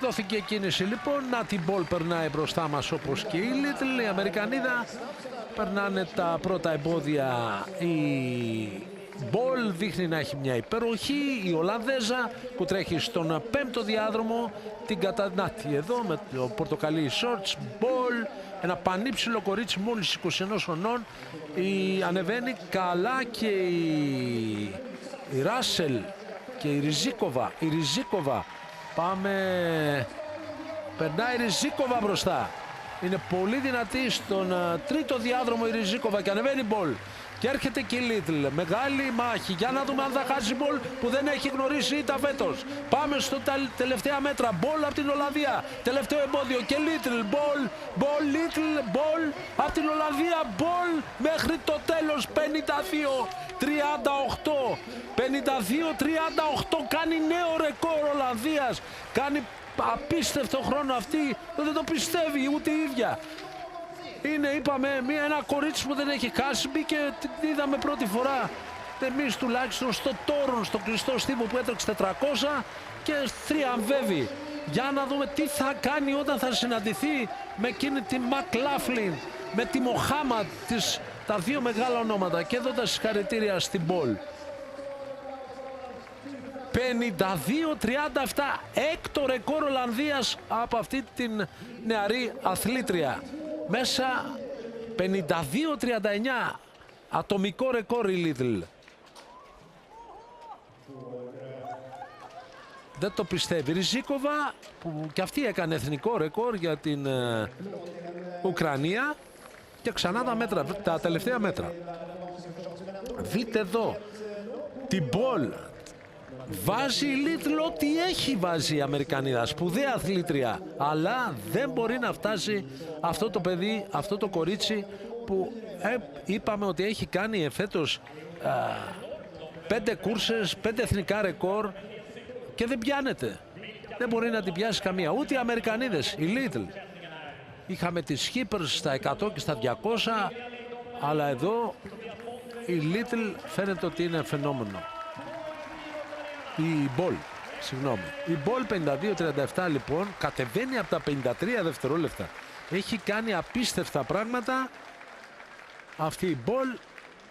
Δόθηκε κίνηση λοιπόν, να την Μπολ περνάει μπροστά μας όπως και η Λίτλ, η Αμερικανίδα. Περνάνε τα πρώτα εμπόδια, η Μπολ δείχνει να έχει μια υπεροχή, η Ολλανδέζα που τρέχει στον 5ο διάδρομο, την κατανάτη εδώ με το πορτοκαλί shorts, Μπολ, ένα πανύψηλο κορίτσι μόλις 21 χρονών, ανεβαίνει καλά και η Ράσελ και η Ριζίκοβα, πάμε, περνάει η Ριζίκοβα μπροστά. Είναι πολύ δυνατή στον 3ο διάδρομο η Ριζίκοβα και ανεβαίνει Μπολ. Και έρχεται και η Λίτλ. Μεγάλη μάχη. Για να δούμε αν θα χάσει Μπολ που δεν έχει γνωρίσει ήττα φέτος. Πάμε στο τελευταία μέτρα. Μπολ από την Ολλανδία. Τελευταίο εμπόδιο και Λίτλ. Μπολ, Λίτλ, Μπολ από την Ολλανδία. Μπολ μέχρι το τέλος. 52-38. 52-38. Κάνει νέο ρεκόρ Ολλανδίας. Κάνει απίστευτο χρόνο αυτή. Δεν το πιστεύει ούτε η ίδια. Είναι, είπαμε, ένα κορίτσι που δεν έχει χάσει, μπήκε, την είδαμε πρώτη φορά εμείς τουλάχιστον στο Τόρον, στο κλειστό στίβο που έτρεξε 400 και θριαμβεύει. Για να δούμε τι θα κάνει όταν θα συναντηθεί με εκείνη τη Μακλάφλιν, με τη Μοχάμαντ, τα δύο μεγάλα ονόματα. Και εδώ τα συγχαρητήρια στην Μπολ. 52-37, έκτο ρεκόρ Ολλανδίας από αυτή την νεαρή αθλήτρια. Μέσα 52-39, ατομικό ρεκόρ η Λίτλ. Δεν το πιστεύει. Ριζίκοβα που και αυτή έκανε εθνικό ρεκόρ για την Ουκρανία. Και ξανά τα τελευταία μέτρα. Δείτε εδώ την Μπολ. Βάζει η Λίτλ ό,τι έχει βάζει η Αμερικανίδα, σπουδαία αθλήτρια, αλλά δεν μπορεί να φτάσει αυτό το παιδί, αυτό το κορίτσι που είπαμε ότι έχει κάνει εφέτος 5 κούρσες, 5 εθνικά ρεκόρ και δεν πιάνεται. Δεν μπορεί να την πιάσει καμία, ούτε οι Αμερικανίδες, η Λίτλ. Είχαμε τις Σκύπερς στα 100 και στα 200, αλλά εδώ η Λίτλ φαίνεται ότι είναι φαινόμενο. Η Μπολ, συγγνώμη. Η Μπολ 52-37 λοιπόν κατεβαίνει από τα 53 δευτερόλεπτα. Έχει κάνει απίστευτα πράγματα αυτή η Μπολ.